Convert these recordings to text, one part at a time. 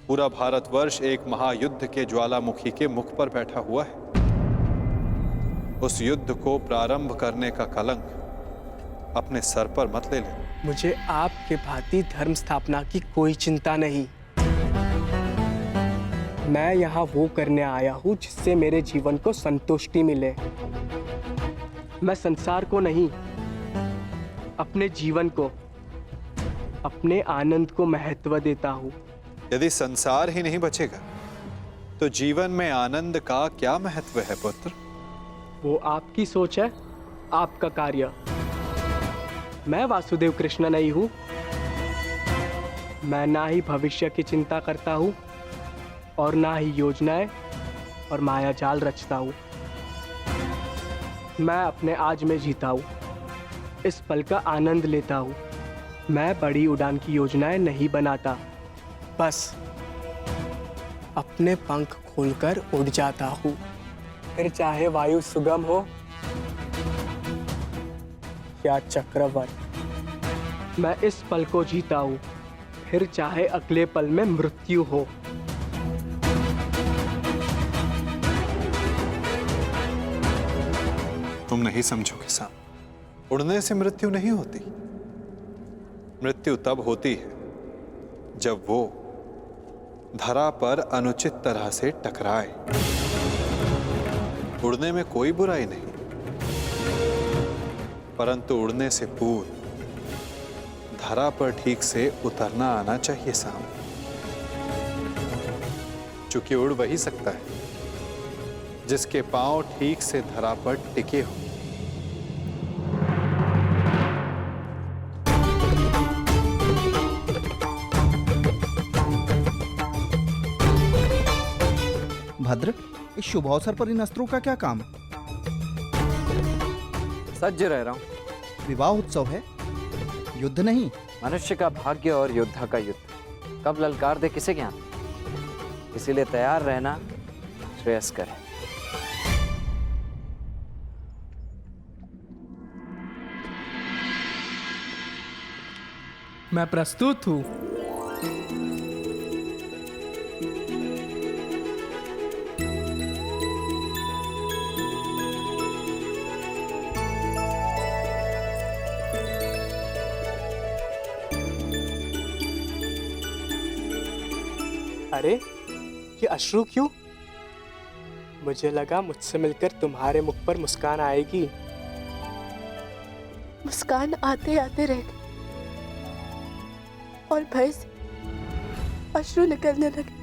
पूरा भारतवर्ष एक महायुद्ध के ज्वालामुखी के मुख पर बैठा हुआ है। उस युद्ध को प्रारंभ करने का कलंक अपने सर पर मत ले ले। मुझे आपके भांति धर्म स्थापना की कोई चिंता नहीं। मैं यहाँ वो करने आया हूँ जिससे मेरे जीवन को संतुष्टि मिले। मैं संसार को नहीं, अपने जीवन को, अपने आनंद को महत्व देता हूँ। यदि संसार ही नहीं बचेगा तो जीवन में आनंद का क्या महत्व है पुत्र? वो आपकी सोच है, आपका कार्य। मैं वासुदेव कृष्ण नहीं हूँ। मैं ना ही भविष्य की चिंता करता हूँ और ना ही योजनाएं और माया जाल रचता हूँ। मैं अपने आज में जीता हूँ, इस पल का आनंद लेता हूँ। मैं बड़ी उड़ान की योजनाएं नहीं बनाता, बस अपने पंख खोलकर उड़ जाता हूँ। फिर चाहे वायु सुगम हो या चक्रवात, मैं इस पल को जीता हूँ। फिर चाहे अगले पल में मृत्यु हो। तुम नहीं समझोगे साम, उड़ने से मृत्यु नहीं होती। मृत्यु तब होती है जब वो धरा पर अनुचित तरह से टकराए। उड़ने में कोई बुराई नहीं, परंतु उड़ने से पूर्व धरा पर ठीक से उतरना आना चाहिए साम। चूंकि उड़ वही सकता है जिसके पांव ठीक से धरा पर टिके हों। भद्र, इस शुभ अवसर पर इन अस्त्रों का क्या काम? सज्ज रह रहा हूं। विवाह उत्सव है, युद्ध नहीं। मनुष्य का भाग्य और योद्धा का युद्ध कब ललकार दे किसे ज्ञान, इसीलिए तैयार रहना श्रेयस्कर है। मैं प्रस्तुत हूँ। अरे, ये अश्रु क्यों? मुझे लगा मुझसे मिलकर तुम्हारे मुख पर मुस्कान आएगी। मुस्कान आते आते रह गई और भय से अश्रु निकलने लगे।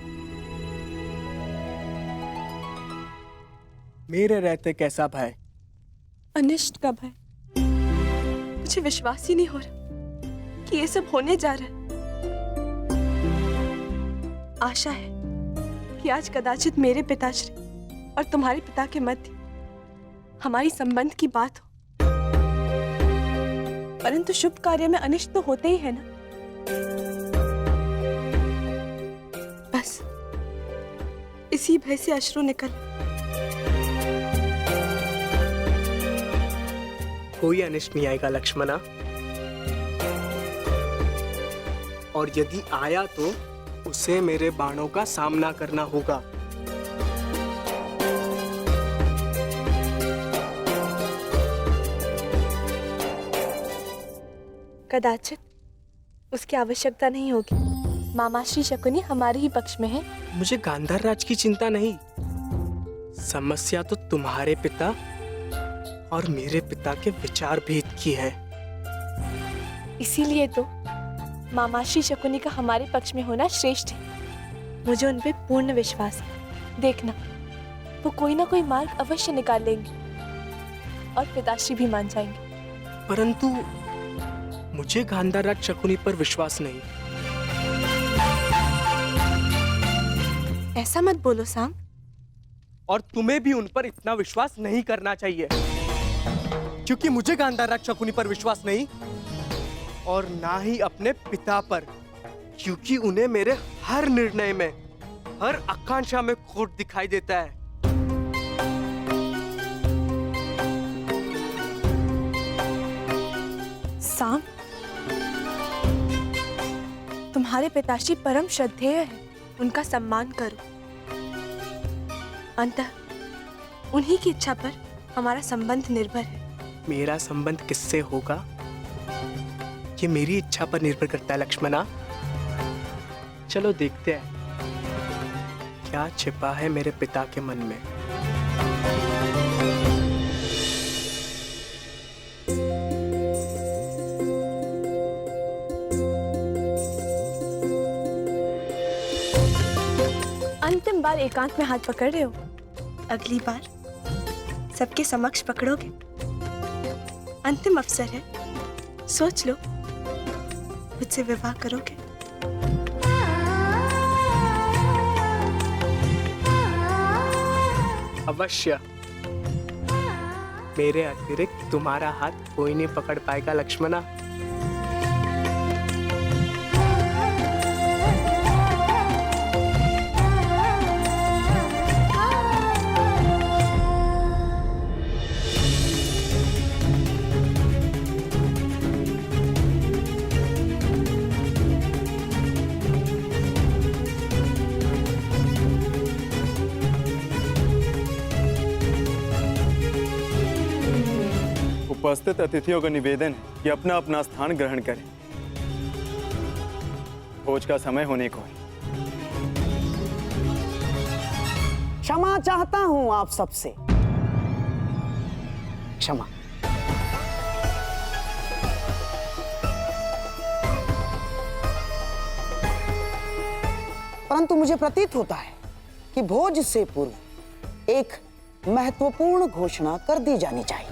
मेरे रहते कैसा भय? अनिष्ट का भय। मुझे विश्वास ही नहीं हो रहा कि ये सब होने जा रहा है। आशा है कि आज कदाचित मेरे पिताश्री और तुम्हारे पिता के मध्य हमारी संबंध की बात हो, परंतु शुभ कार्य में अनिष्ट तो होते ही है ना। बस इसी भय से अश्रु निकल। कोई अनिष्ट नहीं आएगा लक्ष्मणा, और यदि आया तो उसे मेरे बाणों का सामना करना होगा। कदाचित उसकी आवश्यकता नहीं होगी। मामाश्री शकुनी हमारे ही पक्ष में है। मुझे गांधार राज की चिंता नहीं, समस्या तो तुम्हारे पिता और मेरे पिता के विचार भेद की है। इसीलिए तो मामाश्री शकुनी का हमारे पक्ष में होना श्रेष्ठ है। मुझे उन पे पूर्ण विश्वास है। देखना, वो कोई ना कोई मार्ग अवश्य निकाल लेंगे और पिताश्री भी मान जाएंगे। परंतु मुझे गांधार राज शकुनी पर विश्वास नहीं। ऐसा मत बोलो साम। और तुम्हें भी उन पर इतना विश्वास नहीं करना चाहिए, क्योंकि मुझे गांधार राज शकुनी पर विश्वास नहीं और ना ही अपने पिता पर, क्योंकि उन्हें मेरे हर निर्णय में, हर आकांक्षा में खोट दिखाई देता है। साम, तुम्हारे पिताश्री परम श्रद्धेय है। उनका सम्मान करो। अंततः उन्हीं की इच्छा पर हमारा संबंध निर्भर है। मेरा संबंध किससे होगा ये मेरी इच्छा पर निर्भर करता है लक्ष्मणा। चलो देखते हैं क्या छिपा है मेरे पिता के मन में। अंतिम बार एकांत में हाथ पकड़ रहे हो, अगली बार सबके समक्ष पकड़ोगे। अंतिम अवसर है, सोच लो, मुझसे विवाह करोगे? अवश्य। मेरे अतिरिक्त तुम्हारा हाथ कोई नहीं पकड़ पाएगा लक्ष्मणा। उपस्थित अतिथियों का निवेदन है कि अपना अपना स्थान ग्रहण करें। भोज का समय होने को है। क्षमा चाहता हूं आप सबसे, क्षमा। परंतु मुझे प्रतीत होता है कि भोज से पूर्व एक महत्वपूर्ण घोषणा कर दी जानी चाहिए।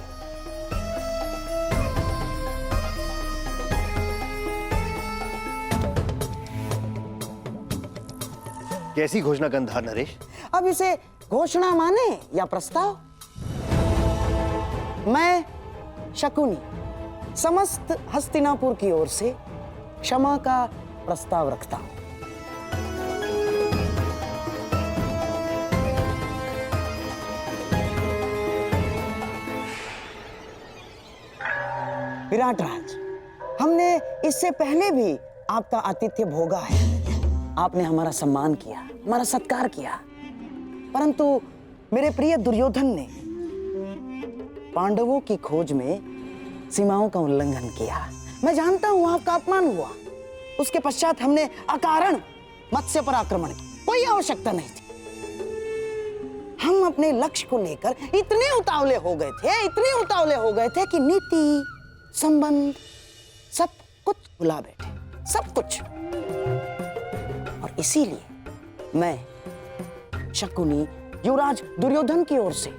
कैसी घोषणा गंधार नरेश? अब इसे घोषणा माने या प्रस्ताव? मैं शकुनी समस्त हस्तिनापुर की ओर से क्षमा का प्रस्ताव रखता हूं। विराट राज, हमने इससे पहले भी आपका आतिथ्य भोगा है। आपने हमारा सम्मान किया, हमारा सत्कार किया, परंतु मेरे प्रिय दुर्योधन ने पांडवों की खोज में सीमाओं का उल्लंघन किया। मैं जानता हूं आपका अपमान हुआ। उसके पश्चात हमने अकारण मत्स्य पर आक्रमण किया, कोई आवश्यकता नहीं थी। हम अपने लक्ष्य को लेकर इतने उतावले हो गए थे कि नीति, संबंध, सब कुछ भुला बैठे, सब कुछ। और इसीलिए मैं शकुनी युवराज दुर्योधन की ओर से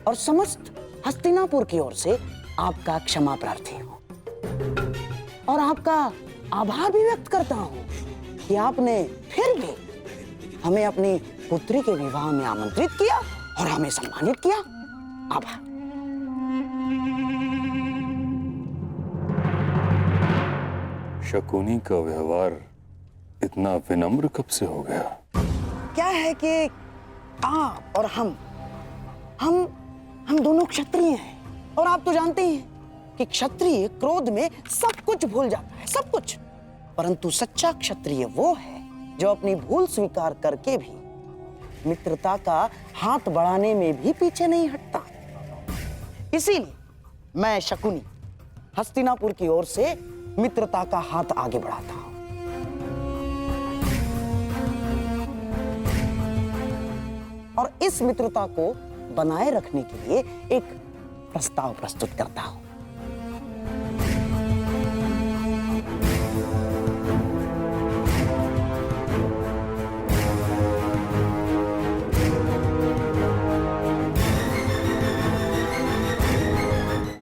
और समस्त हस्तिनापुर की ओर से आपका क्षमा प्रार्थी हूं और आपका आभार भी व्यक्त करता हूं कि आपने फिर भी हमें अपनी पुत्री के विवाह में आमंत्रित किया और हमें सम्मानित किया। आभार। शकुनी का व्यवहार इतना विनम्र कब से हो गया? क्या है कि आप और हम दोनों क्षत्रिय हैं और आप तो जानते ही हैं कि क्षत्रिय क्रोध में सब कुछ भूल जाता है, सब कुछ। परंतु सच्चा क्षत्रिय वो है जो अपनी भूल स्वीकार करके भी मित्रता का हाथ बढ़ाने में भी पीछे नहीं हटता। इसीलिए मैं शकुनी हस्तिनापुर की ओर से मित्रता का हाथ आगे बढ़ाता हूं। और इस मित्रता को बनाए रखने के लिए एक प्रस्ताव प्रस्तुत करता हूं।